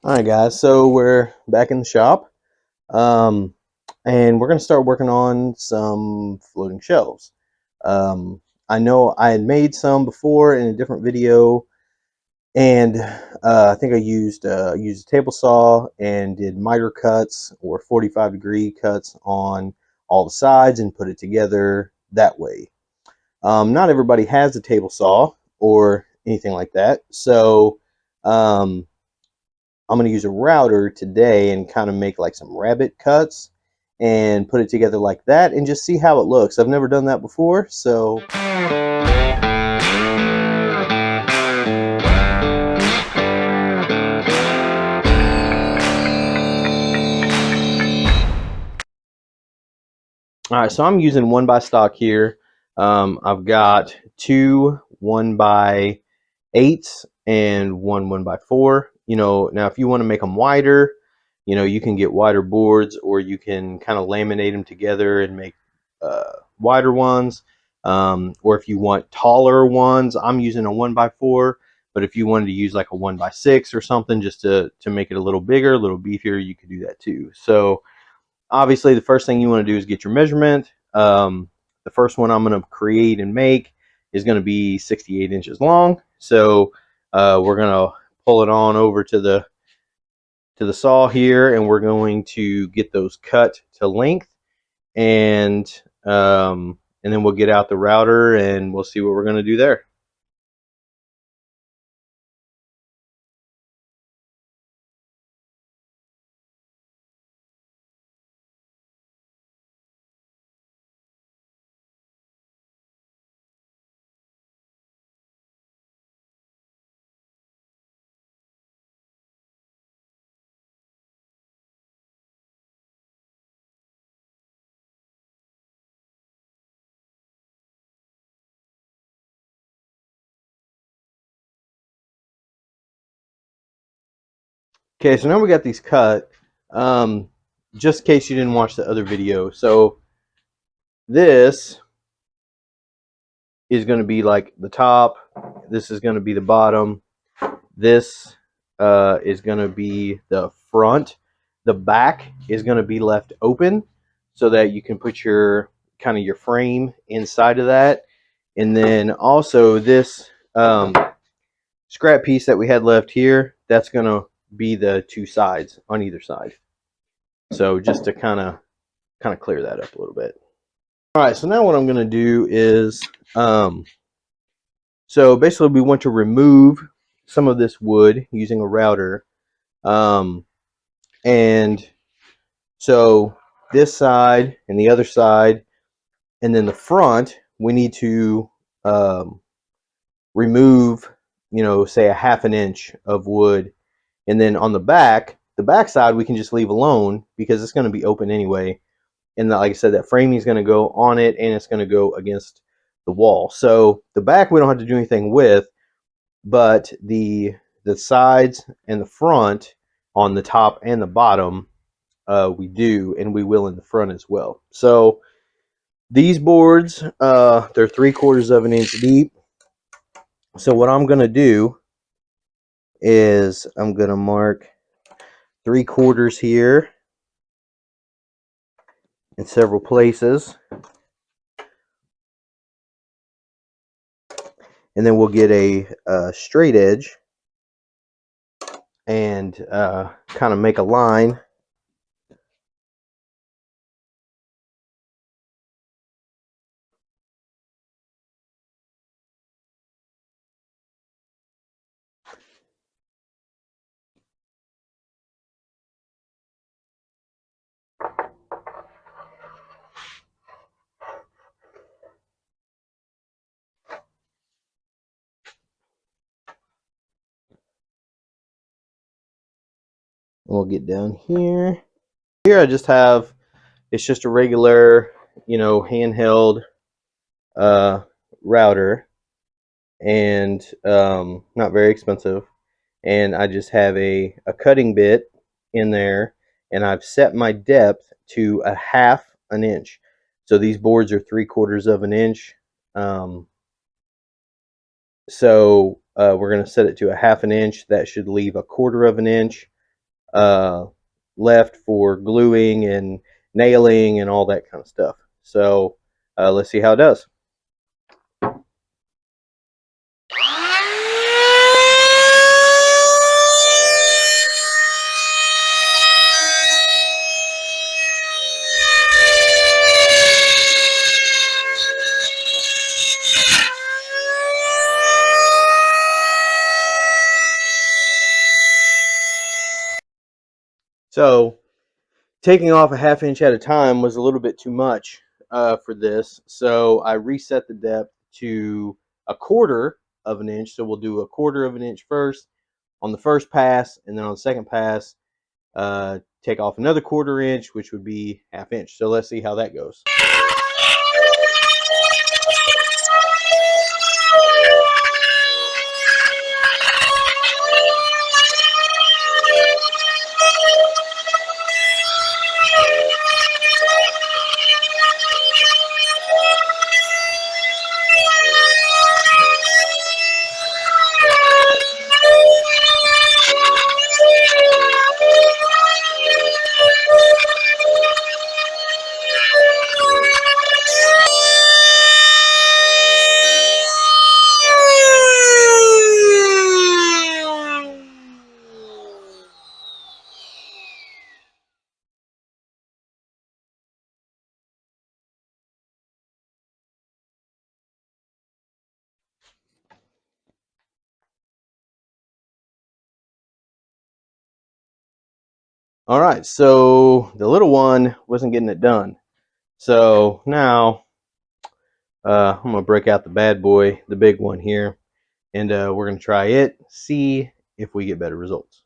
Alright guys, so we're back in the shop, um, and we're going to start working on some floating shelves. I know I had made some before in a different video, and I think I used a table saw and did miter cuts or 45-degree cuts on all the sides and put it together that way. Not everybody has a table saw or anything like that, so um, I'm going to use a router today and kind of make like some rabbit cuts and put it together like that and just see how it looks. I've never done that before, so all right, so I'm using 1x stock here. I've got two 1x8s and one 1x4. Now if you want to make them wider, you can get wider boards, or you can kind of laminate them together and make wider ones. Or if you want taller ones, I'm using a 1x4. But if you wanted to use like a 1x6 or something just to make it a little bigger, a little beefier, you could do that too. So obviously the first thing you want to do is get your measurement. The first one I'm going to create and make is going to be 68 inches long. So we're going to pull it on over to the saw here, and we're going to get those cut to length, and then we'll get out the router and we'll see what we're going to do there. Okay, so now we got these cut. Um, just in case you didn't watch the other video, so this is going to be like the top. This is going to be the bottom. This is going to be the front. The back is going to be left open so that you can put your kind of your frame inside of that. And then also this scrap piece that we had left here, that's going to be the two sides on either side. So just to kind of clear that up a little bit. All right, so now what I'm going to do is so basically we want to remove some of this wood using a router. And so this side and the other side, and then the front, we need to remove, say a half an inch of wood. And then on the back side, we can just leave alone because it's going to be open anyway. And like I said, that framing is going to go on it, and it's going to go against the wall. So the back we don't have to do anything with, but the sides and the front on the top and the bottom, we do, and we will in the front as well. So these boards, they're 3/4 of an inch deep. So what I'm going to do is I'm going to mark 3/4 here in several places. And then we'll get a straight edge and kind of make a line. We'll get down here. Here I just have, it's just a regular, handheld router, and not very expensive. And I just have a cutting bit in there, and I've set my depth to a half an inch. So these boards are 3/4 of an inch. So we're going to set it to a half an inch. That should leave a 1/4 of an inch uh, left for gluing and nailing and all that kind of stuff. So let's see how it does. So taking off a half inch at a time was a little bit too much for this. So I reset the depth to a quarter of an inch. So we'll do a quarter of an inch first on the first pass, and then on the second pass, take off another quarter inch, which would be half inch. So let's see how that goes. All right, so the little one wasn't getting it done. So now I'm gonna break out the bad boy, the big one here, and we're gonna try it, see if we get better results.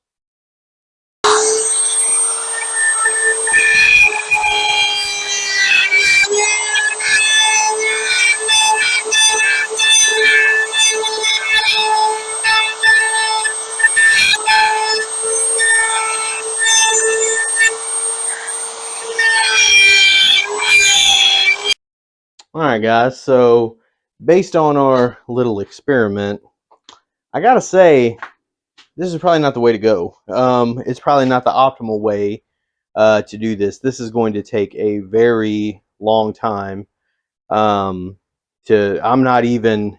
All right, guys. So based on our little experiment, I gotta say this is probably not the way to go. It's probably not the optimal way to do this. This is going to take a very long time. Um, I'm not even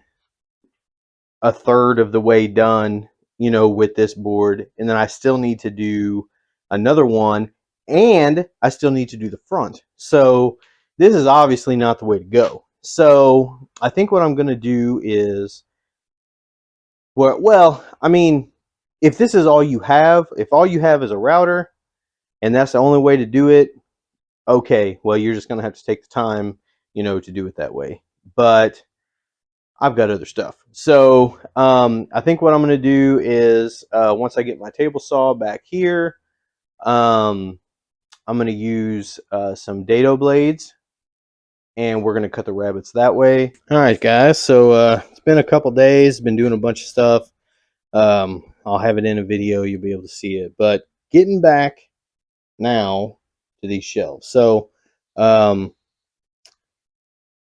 a third of the way done, with this board, and then I still need to do another one, and I still need to do the front. So this is obviously not the way to go. So I think what I'm going to do is, well, I mean, if this is all you have, if all you have is a router, and that's the only way to do it, okay, well, you're just going to have to take the time, to do it that way. But I've got other stuff. So I think what I'm going to do is once I get my table saw back here, I'm going to use some dado blades, and we're going to cut the rabbets that way. All right, guys. So it's been a couple days. Been doing a bunch of stuff. I'll have it in a video. You'll be able to see it. But getting back now to these shelves. So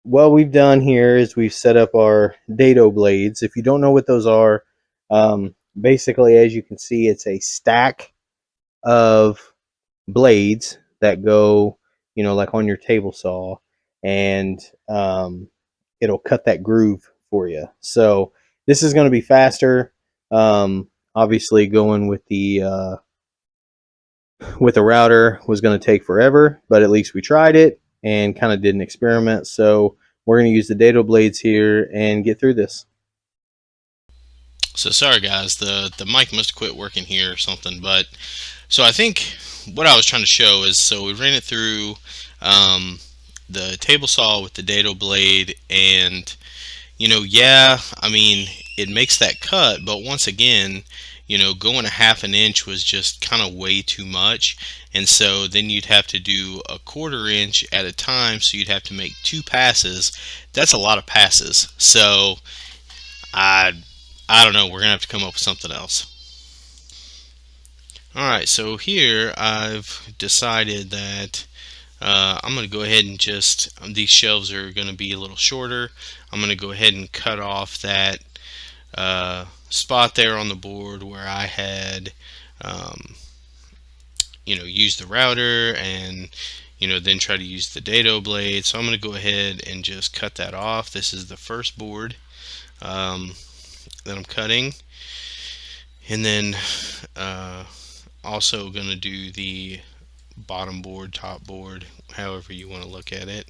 what we've done here is we've set up our dado blades. If you don't know what those are, basically, as you can see, it's a stack of blades that go, like on your table saw, and it'll cut that groove for you. So this is going to be faster. Obviously, going with the router was going to take forever, but at least we tried it and kind of did an experiment. So we're going to use the dado blades here and get through this. So sorry guys, the mic must have quit working here or something. But so I think what I was trying to show is, so we ran it through um, the table saw with the dado blade, and yeah, I mean, it makes that cut, but once again, going a half an inch was just kind of way too much. And so then you'd have to do a quarter inch at a time, so you'd have to make two passes. That's a lot of passes. So I I don't know, we're gonna have to come up with something else. Alright, so here I've decided that I'm going to go ahead and just, these shelves are going to be a little shorter. I'm going to go ahead and cut off that spot there on the board where I had um, use the router and then try to use the dado blade. So I'm going to go ahead and just cut that off. This is the first board um, that I'm cutting, and then uh, also going to do the bottom board, top board, however you want to look at it.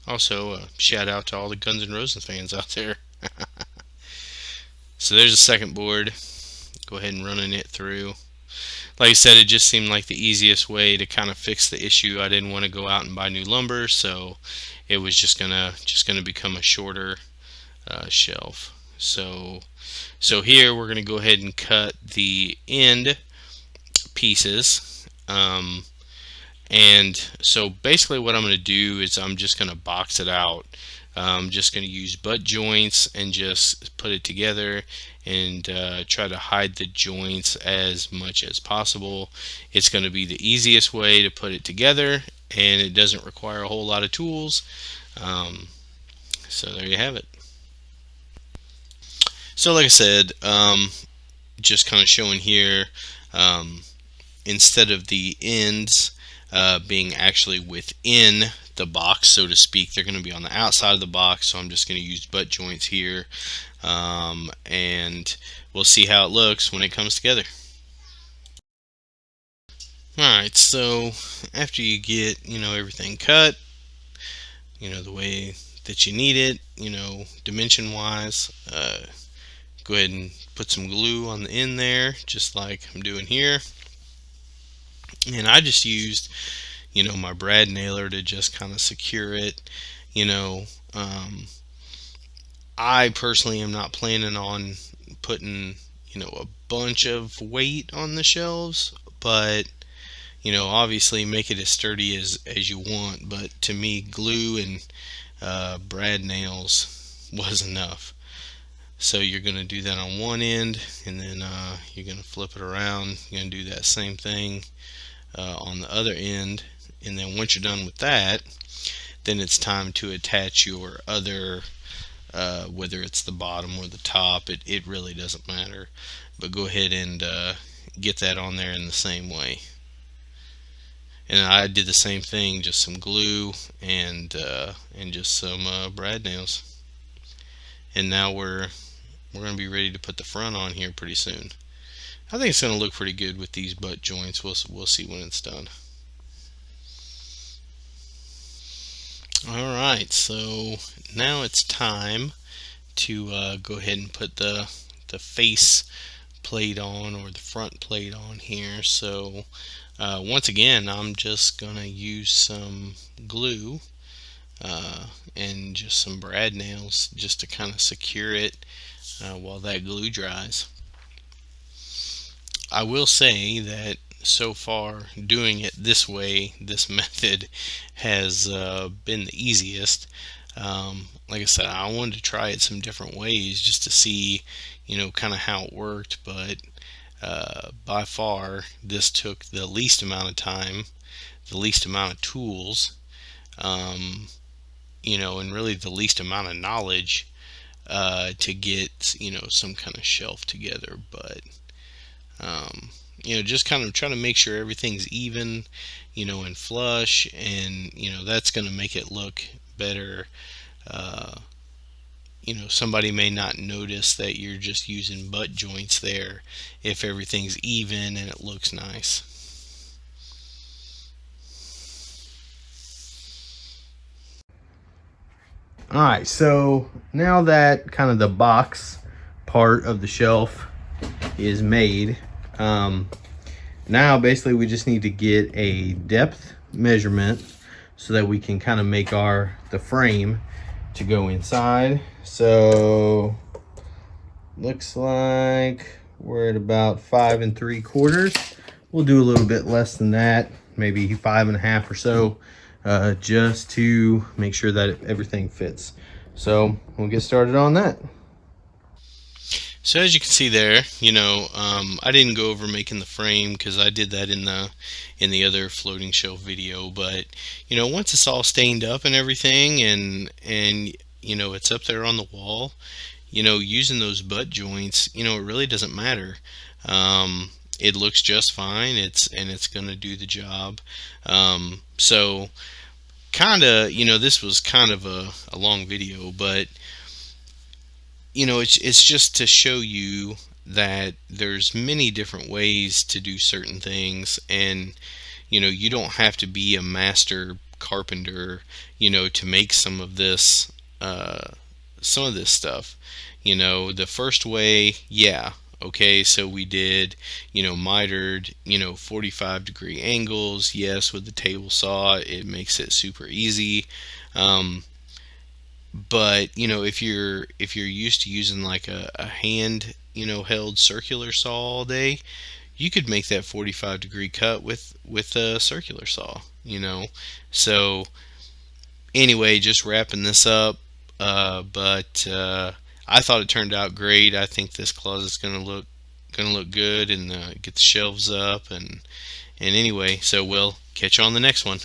Also, shout out to all the Guns N' Roses fans out there. So there's a second board. Go ahead and running it through. Like I said, it just seemed like the easiest way to kind of fix the issue. I didn't want to go out and buy new lumber, so it was just gonna become a shorter shelf. So here we're gonna go ahead and cut the end pieces. And so basically what I'm going to do is I'm just going to box it out. I'm just going to use butt joints and just put it together and try to hide the joints as much as possible. It's going to be the easiest way to put it together, and it doesn't require a whole lot of tools. Um, so there you have it. So like I said, just kind of showing here, um, instead of the ends being actually within the box, so to speak, they're going to be on the outside of the box. So I'm just going to use butt joints here, and we'll see how it looks when it comes together. Alright, so after you get everything cut the way that you need it, dimension wise, go ahead and put some glue on the end there, just like I'm doing here. And I just used my brad nailer to just kind of secure it. you know um, I personally am not planning on putting a bunch of weight on the shelves, but obviously make it as sturdy as you want. But to me, glue and brad nails was enough. So you're going to do that on one end, and then you're going to flip it around. You're going to do that same thing on the other end, and then once you're done with that, then it's time to attach your other, whether it's the bottom or the top, it really doesn't matter. But go ahead and get that on there in the same way. And I did the same thing, just some glue and just some brad nails. And now we're going to be ready to put the front on here pretty soon. I think it's going to look pretty good with these butt joints. We'll see when it's done. Alright, so now it's time to go ahead and put the face plate on, or the front plate on here. So once again, I'm just going to use some glue and just some brad nails just to kind of secure it while that glue dries. I will say that so far doing it this way, this method, has been the easiest. Like I said, I wanted to try it some different ways just to see, kind of how it worked. But by far, this took the least amount of time, the least amount of tools, um, and really the least amount of knowledge to get, some kind of shelf together. But um, just kind of trying to make sure everything's even, and flush, and that's going to make it look better. uh, Somebody may not notice that you're just using butt joints there if everything's even and it looks nice. All right, so now that kind of the box part of the shelf is made, um, now basically we just need to get a depth measurement so that we can kind of make the frame to go inside. So looks like we're at about 5 3/4. We'll do a little bit less than that, maybe 5 1/2 or so, just to make sure that everything fits. So we'll get started on that. So as you can see there, I didn't go over making the frame because I did that in the other floating shelf video. But once it's all stained up and everything, and it's up there on the wall, using those butt joints, it really doesn't matter. It looks just fine. It's gonna do the job. So kind of, this was kind of a long video, but it's just to show you that there's many different ways to do certain things, and you don't have to be a master carpenter to make uh some of this stuff. The first way, yeah, okay, so we did mitered 45-degree angles. Yes, with the table saw it makes it super easy. um but if you're used to using like a hand held circular saw all day, you could make that 45-degree cut with a circular saw. So anyway, just wrapping this up. But I thought it turned out great. I think this closet's gonna look good, and get the shelves up, and anyway, so we'll catch you on the next one.